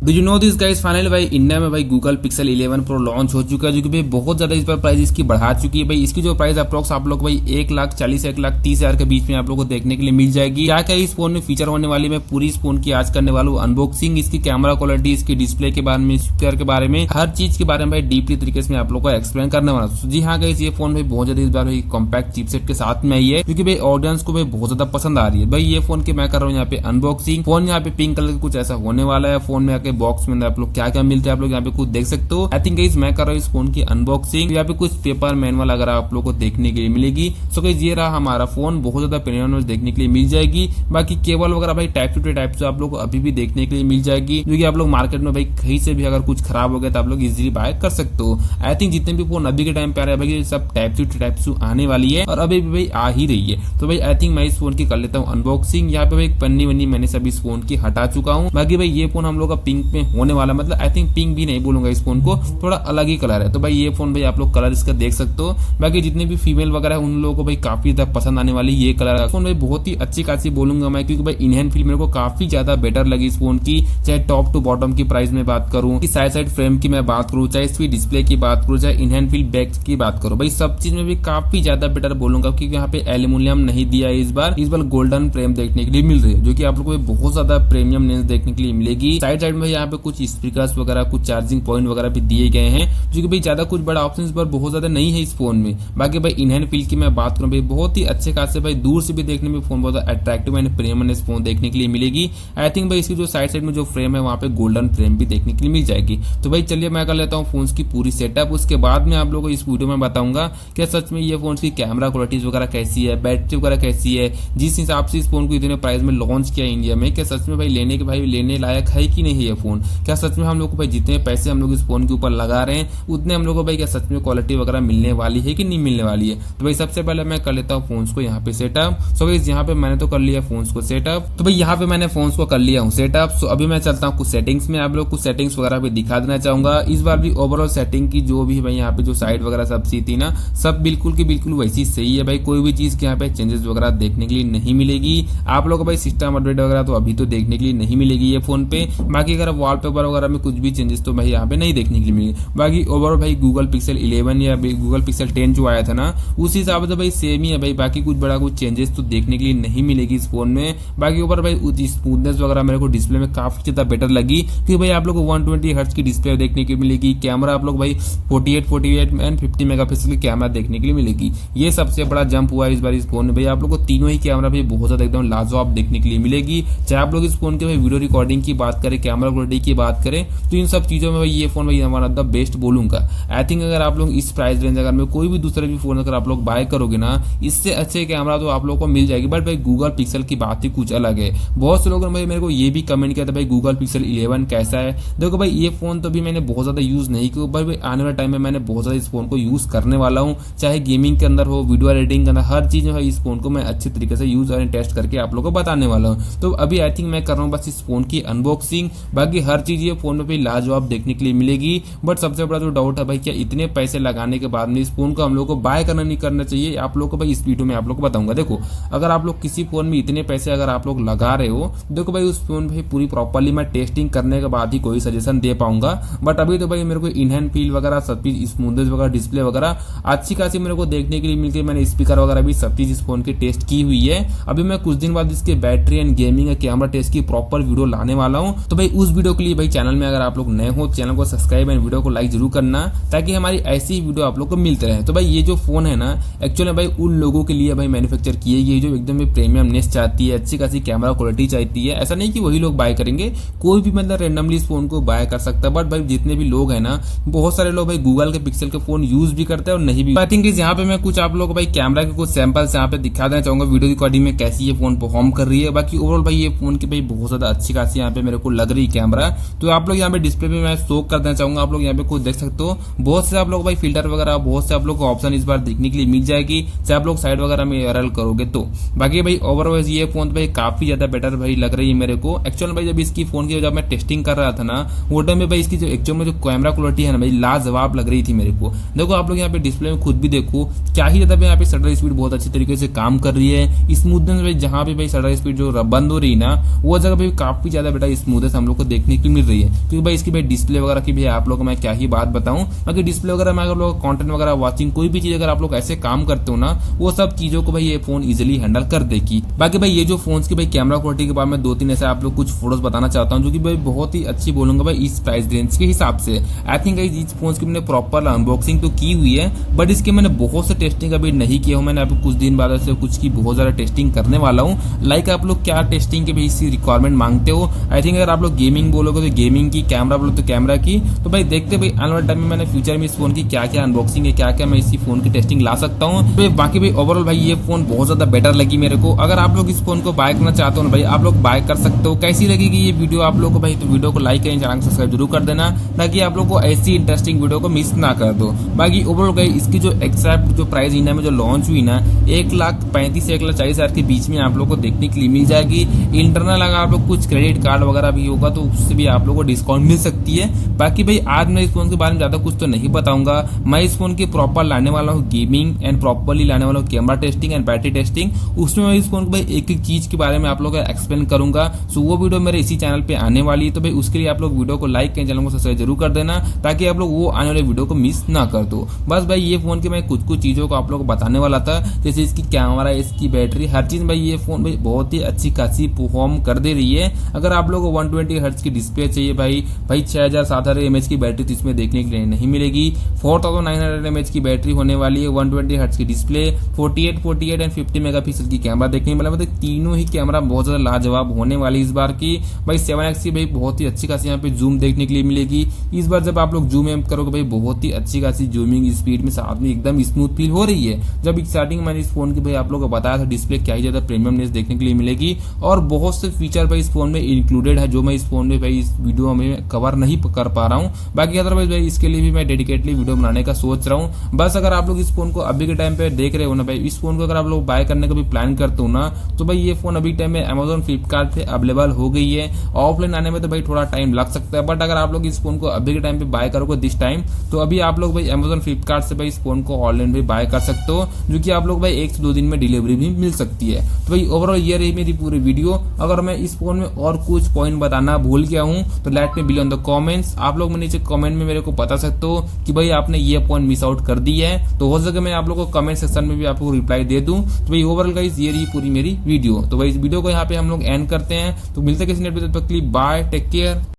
Do you know this guys, finally भाई India में भाई गूगल पिक्सल 11 प्रो लॉन्च हो चुका है, जो कि भाई बहुत ज्यादा इस बार प्राइस इसकी बढ़ा चुकी है। भाई इसकी जो प्राइस अप्रोक्स आप लोग भाई 1,40,000 1,30,000 के बीच में आप लोग को देखने के लिए मिल जाएगी। क्या क्या इस फोन में फीचर होने वाली, मैं पूरी इस फोन की आज करने वाला हूँ अनबॉक्सिंग। इसकी कैमरा क्वालिटी, इसकी डिस्प्ले के बारे में, स्पीकर के बारे में, हर चीज के बारे में भाई डीपली तरीके से मैं आप लोग को एक्सप्लेन करने वाला हूँ। जी हाँ गाइस, ये फोन भाई बहुत ज्यादा इस बार भाई कॉम्पैक्ट चिपसेट के साथ में आई है, क्योंकि भाई ऑडियंस को भाई बहुत ज्यादा पसंद आ रही है। भाई ये फोन के मैं कर रहा हूँ यहाँ पे अनबॉक्सिंग। फोन यहाँ पे पिंक कलर का कुछ ऐसा होने वाला है। फोन में आके बॉक्स में आप लोग क्या क्या मिलता है आप लोग यहाँ पे कुछ देख सकते हो। आई थिंक गाइस मैं कर रहा हूँ इस फोन की अनबॉक्सिंग। यहाँ पे कुछ पेपर मैनुअल अगर आप लोग को देखने के लिए मिलेगी। सो गाइस ये रहा हमारा फोन, बहुत ज्यादा प्रीमियम में देखने के लिए मिल जाएगी। बाकी केबल वगैरह भाई टाइप टू टाइप से आप लोग को अभी भी देखने के लिए मिल जाएगी, क्योंकि आप लोग मार्केट में भाई कहीं से भी अगर कुछ खराब हो गया तो आप लोग इजिली बाय कर सकते हो। आई थिंक जितने भी फोन अभी के टाइम पे आ रहे हैं भाई सब टाइप टू आने वाली है और अभी भी भाई आ ही रही है। तो भाई आई थिंक मैं इस फोन की कर लेता हूँ अनबॉक्सिंग। यहाँ पे भाई पन्नी वन्नी मैंने सब इस फोन की हटा चुका हूँ। बाकी भाई ये फोन हम लोग का पिंक में होने वाला, मतलब आई थिंक पिंक भी नहीं बोलूंगा, इस फोन को थोड़ा अलग ही कलर है। तो भाई ये फोन भाई आप लोग कलर इसका देख सकते हो। बाकी जितने भी फीमेल वगैरह है उन लोगों को भाई काफी ज्यादा पसंद आने वाली ये कलर फोन भाई बहुत ही अच्छी खासी बोलूंगा मैं, क्योंकि भाई इनहैंड फील मेरे को काफी ज्यादा बेटर लगी इस फोन की। चाहे टॉप टू बॉटम की प्राइस में बात करूं, साइड फ्रेम की मैं बात करूं, चाहे इसकी डिस्प्ले की बात करूं, चाहे इनहैंड फील बैक की बात करूं, भाई सब चीज में भी काफी ज्यादा बेटर बोलूंगा, क्योंकि यहाँ पे एल्यूमिनियम नहीं दिया है इस बार गोल्डन फ्रेम देखने के लिए मिल रही है, जो कि आप लोग को बहुत ज्यादा प्रीमियम लेंस देखने के लिए मिलेगी। साइड में यहाँ पे कुछ स्पीकर्स वगैरह, कुछ चार्जिंग पॉइंट वगैरह भी दिए गए हैं, जो कि भाई ज्यादा कुछ बड़ा ऑप्शन इस पर बहुत ज्यादा नहीं है इस फोन में। बाकी भाई इनहैंड फील की मैं बात करूं भाई बहुत ही अच्छे खासे भाई दूर से भी देखने में फोन बहुत अट्रैक्टिव एंड प्रीमियम फोन देखने के लिए मिलेगी। आई थिंक भाई इसकी जो साइड में जो फ्रेम है वहाँ पे गोल्डन फ्रेम भी देखने के लिए मिल जाएगी। तो भाई चलिए मैं कर लेता हूँ फोन की पूरी सेटअप, उसके बाद में आप लोगों को इस वीडियो में बताऊंगा कि सच में ये फोन की कैमरा क्वालिटी वगैरह कैसी है, बैटरी वगैरह कैसी है, जिस हिसाब से इस फोन को इतने प्राइस में लॉन्च किया इंडिया में, क्या सच में भाई लेने लायक है कि नहीं है ये फोन। क्या सच में हम लोग को भाई जितने पैसे हम लोग इस फोन के ऊपर लगा रहे हैं उतने हम लोग को भाई क्या सच में क्वालिटी वगैरह मिलने वाली है कि नहीं मिलने वाली है। तो भाई सबसे पहले मैं कर लेता हूँ फोन्स को यहाँ पे सेटअप। सो गाइस यहाँ पे मैंने तो कर लिया फोन्स को सेटअप। तो भाई यहाँ पे मैंने फोन्स को कर लिया हूँ सेटअप। सो अभी मैं चलता हूँ कुछ सेटिंग्स में, आप लोग कुछ सेटिंग्स वगैरह भी दिखा देना चाहूंगा। इस बार भी ओवरऑल सेटिंग की जो भी भाई यहाँ पे जो साइड वगैरह सब सी थी ना, सब बिल्कुल की बिल्कुल वैसी सही है भाई। कोई भी चीज के यहाँ पे चेंजेस वगैरह देखने के लिए नहीं मिलेगी आप लोग को। भाई सिस्टम अपडेट वगैरह तो अभी तो देखने के लिए नहीं मिलेगी ये फोन पे। बाकी अगर वॉलपेपर वगैरह में कुछ भी चेंजेस तो भाई यहाँ पे नहीं देखने के लिए मिलेगी। बाकी ओवरऑल भाई गूगल पिक्सल 11 या गूगल पिक्सल 10 जो आया था ना, उस हिसाब से भाई सेम ही है भाई। बाकी कुछ बड़ा कुछ चेंजेस तो देखने के लिए नहीं मिलेगी इस फोन में। बाकी ऊपर भाई स्मूथनेस वगैरह मेरे को डिस्प्ले में काफी ज्यादा बेटर लगी, क्योंकि भाई आप लोग को 120 हर्ट्ज की डिस्प्ले देखने के लिए मिलेगी। कैमरा आप लोग भाई 48 एंड 50 मेगापिक्सल की कैमरा देखने के लिए मिलेगी। ये सबसे बड़ा जंप हुआ है इस बार इस फोन में भाई। आप लोग को तीनों ही कैमरा भाई बहुत ज्यादा एकदम लाजवाब देखने के लिए मिलेगी। चाहे आप लोग इस फोन के भाई वीडियो रिकॉर्डिंग की बात करें, कैमरा क्वालिटी की बात करें, तो इन सब चीजों में भाई ये फोन भाई हमारा द बेस्ट बोलूंगा। आई थिंक अगर आप लोग इस प्राइस रेंज अगर में कोई भी दूसरे भी फोन अगर आप लोग बाय करोगे ना, इससे अच्छे कैमरा तो आप लोग को मिल जाएगी। बट भाई गूगल पिक्सल की बात ही कुछ अलग है। बहुत से लोगों ने भाई मेरे को ये भी कमेंट किया था भाई गूगल पिक्सल 11 कैसा है। देखो भाई ये फोन तो भी मैंने बहुत ज्यादा यूज नहीं किया, भाई आने वाले टाइम में मैंने बहुत ज्यादा इस फोन को यूज करने वाला हूँ। चाहे गेमिंग के अंदर हो, वीडियो एडिटिंग के अंदर, हर चीज में इस फोन को मैं अच्छे तरीके से यूज और टेस्ट करके आप लोग को बताने वाला हूँ। तो अभी आई थिंक मैं कर रहा हूँ बस इस फोन की अनबॉक्सिंग। बाकी हर चीज ये फोन में भाई लाजवाब देखने के लिए मिलेगी। बट सबसे बड़ा जो डाउट है भाई, क्या इतने पैसे लगाने के बाद में इस फोन को हम लोग को बाय करना नहीं करना चाहिए, आप लोग को भाई इस वीडियो में आप लोग को बताऊंगा। देखो अगर आप लोग किसी फोन में इतने पैसे अगर आप लोग लगा रहे हो, देखो भाई उस फोन पे पूरी प्रॉपर्ली मैं टेस्टिंग करने के बाद ही कोई सजेशन दे पाऊंगा। बट अभी तो भाई मेरे को इनहैंड फील वगैरह सब चीज, स्मूथनेस वगैरह, डिस्प्ले वगैरह अच्छी खासी मेरे को देखने के लिए मिलती है। मैंने स्पीकर वगैरह भी सब चीज इस फोन की टेस्ट की हुई है। अभी मैं कुछ दिन बाद इसके बैटरी एंड गेमिंग या कैमरा टेस्ट की प्रॉपर वीडियो लाने वाला हूँ। तो भाई उस वीडियो के लिए भाई चैनल में अगर आप लोग नए हो, चैनल को सब्सक्राइब एंड वीडियो को लाइक जरूर करना, ताकि हमारी ऐसी ही वीडियो आप लोग को मिलते रहे। तो भाई ये जो फोन है ना, एक्चुअली भाई उन लोगों के लिए भाई मैन्युफैक्चर किए गए जो एकदम प्रीमियमनेस चाहती है, अच्छी खासी कैमरा क्वालिटी चाहती है। ऐसा नहीं कि वही लोग बाय करेंगे, कोई भी मतलब रेंडमली इस फोन को बाय कर सकता है। बट भाई जितने भी लोग हैं ना, बहुत सारे लोग भाई गूगल के पिक्सल के फोन यूज भी करते हैं और नहीं भी। आई थिंक यहाँ पे मैं कुछ आप लोग भाई कैमरा के कुछ सैंपल्स यहाँ पे दिखा देना चाहूंगा वीडियो रिकॉर्डिंग में कैसी ये फोन परफॉर्म कर रही है। बाकी ओवरऑल भाई ये फोन की भाई बहुत ज्यादा अच्छी खासी यहाँ पे मेरे को लग रही कैमरा। तो आप लोग यहाँ पे डिस्प्ले पे मैं शो कर देना चाहूंगा, आप लोग यहाँ पे कुछ देख सकते हो। बहुत से आप लोग भाई फिल्टर वगैरह, बहुत से आप लोग को ऑप्शन इस बार देखने के लिए मिल जाएगी, चाहे आप लोग साइड वगैरह में एरल करोगे तो। बाकी भाई ओवरऑल ये फोन भाई काफी ज्यादा बेटर भाई लग रही है मेरे को। एक्चुअल भाई जब इसकी फोन की जब मैं टेस्टिंग कर रहा था ना, वो टाइम में भाई इसकी जो एक्चुअल में जो कैमरा क्वालिटी है ना भाई लाजवाब लग रही थी मेरे को। देखो आप लोग यहाँ पे डिस्प्ले में खुद भी देखो क्या ही ज्यादा यहाँ पे शटर स्पीड बहुत अच्छी तरीके से काम कर रही है। स्मूथनेस भाई जहां भी भाई शटर स्पीड जो बंद हो रही ना, वो जगह पे काफी ज्यादा बेटा स्मूथनेस हम लोग को देखने की मिल रही है। क्योंकि भाई इसकी भाई डिस्प्ले वगैरह की भी आप लोगों को मैं क्या ही बात बताऊं, बाकी डिस्प्ले वगैरह में अगर लोग कंटेंट वगैरह वाचिंग कोई भी चीज अगर आप लोग ऐसे काम करते हो ना, वो सब चीजों को भाई ये फोन इजिली हैंडल कर देगी। बाकी भाई ये जो फोन की भाई कैमरा क्वालिटी के बारे में 2-3 ऐसे आप लोग कुछ फोटोज बताना चाहता हूँ जो कि भाई बहुत ही अच्छी बोलूंगा भाई इस प्राइस रेंज के हिसाब से। आई थिंक इस फोन की मैंने प्रॉपर अनबॉक्सिंग तो की हुई है, बट इसके मैंने बहुत से टेस्टिंग अभी नहीं किया हूँ। मैंने अभी कुछ दिन बाद से कुछ की बहुत ज्यादा टेस्टिंग करने वाला हूँ। लाइक आप लोग क्या टेस्टिंग के भी इसी रिक्वायरमेंट मांगते हो। आई थिंक अगर आप लोग गेमिंग बोलोगे तो गेमिंग की, कैमरा बोलो तो कैमरा की। तो भाई देखते भाई आने वाले टाइम में मैंने फ्यूचर में इस फोन की क्या क्या अनबॉक्सिंग है, क्या क्या मैं इसी फोन की टेस्टिंग ला सकता हूँ। तो बाकी भाई ओवरऑल भाई ये फोन बहुत ज्यादा बेटर लगी मेरे को। अगर आप लोग इस फोन को बाय करना चाहते हो ना भाई, आप लोग बाय कर सकते हो। कैसी लगेगी ये वीडियो आप लोग को भाई, तो वीडियो को लाइक करें, चैनल को सब्सक्राइब जरूर कर देना ताकि आप लोग को ऐसी इंटरेस्टिंग वीडियो को मिस ना कर दो। बाकी ओवरऑल भाई इसकी जो एक्सैक्ट जो प्राइस इंडिया में जो लॉन्च हुई ना, 1,35,000 से 1,40,000 के बीच में आप लोग को देखने के लिए मिल जाएगी। इंटरनल अगर आप लोग कुछ क्रेडिट कार्ड वगैरह भी होगा तो उससे भी आप लोग को डिस्काउंट मिल सकती है। बाकी भाई आज मैं इस फोन के बारे में ज्यादा कुछ तो नहीं बताऊंगा। मैं इस फोन की प्रॉपर लाने वाला हूँ गेमिंग एंड प्रॉपरली लाने वाला हूँ camera testing and battery testing. उसमें मैं इस फोन को भाई एक एक चीज के बारे में आप लोग को एक्सप्लेन करूंगा। सो वो वीडियो मेरे इसी चैनल पे आने वाली है। तो भाई उसके लिए आप लोग वीडियो को लाइक करें, चैनल को सब्सक्राइब जरूर कर देना ताकि आप लोग वो आने वाले वीडियो को मिस ना कर दो। बस भाई ये फोन के मैं कुछ कुछ चीजों को आप लोग को बताने वाला था, जैसे इसकी कैमरा, इसकी बैटरी, हर चीज भाई ये फोन भाई बहुत ही अच्छी खासी परफॉर्म कर दे रही है। अगर आप लोग को 120 हर्ट्ज की डिस्प्ले चाहिए भाई 6000-7000 mAh की बैटरी तो इसमें देखने के लिए नहीं मिलेगी। 4900 mAh की बैटरी होने वाली है, 120 हर्ट्ज की डिस्प्ले, 48 एंड 50 मेगापिक्सल की कैमरा देखने मिला। मतलब तीनों ही कैमरा बहुत ज्यादा लाजवाब होने वाली इस बार की। भाई 7x की भाई बहुत ही अच्छी खासी यहाँ पे जूम देखने के लिए मिलेगी। इस बार जब आप लोग जूम एम करोगे भाई बहुत ही अच्छी खासी जूमिंग स्पीड में साथ में एकदम स्मूथ फील हो रही है। जब स्टार्टिंग मैंने इस फोन की भाई आप लोग को बताया था डिस्प्ले क्या ही ज्यादा प्रीमियमनेस देखने के लिए मिलेगी और बहुत से फीचर भाई इस फोन में इंक्लूडेड है जो मैं इस फोन में भाई इस वीडियो में कवर नहीं कर पा रहा हूँ। बाकी अदरवाइज भाई इसके लिए भी मैं डेडिकेटली वीडियो बनाने का सोच रहा हूँ। बस अगर आप लोग इस फोन को अभी के टाइम पे देख रहे हो ना भाई, इस फोन को अगर आप लोग बाय करने का भी प्लान करते हो ना, तो भाई ये फोन अभी टाइम में अमेजोन फ्लिपकार्ट पे अवेलेबल हो गई है। ऑफलाइन आने में तो भाई थोड़ा टाइम लग सकता है, बट अगर आप लोग इस फोन को अभी के टाइम पे बाय करोगे दिस टाइम, तो अभी आप लोग भाई अमेजोन फ्लिपकार्ट से भाई इस फोन को ऑनलाइन भी बाय कर सकते हो, जो कि आप लोग भाई 1 से 2 दिन में डिलीवरी भी मिल सकती है। तो भाई ओवरऑल ये रही मेरी पूरी वीडियो। अगर मैं इस फोन में और कुछ पॉइंट बताना भूल गया हूँ तो let me below in the comments. आप लोग नीचे कमेंट में मेरे को बता सकते हो कि भाई आपने ये पॉइंट मिस आउट कर दी है, तो हो सके मैं आप लोग को कमेंट सेक्शन में भी आपको रिप्लाई दे दूं। तो भाई ओवरऑल गाइस ये रही पूरी मेरी वीडियो। तो भाई इस वीडियो को यहाँ पे हम लोग एंड करते हैं। तो मिलते हैं किसी नेक्स्ट वीडियो पे। Bye, take care.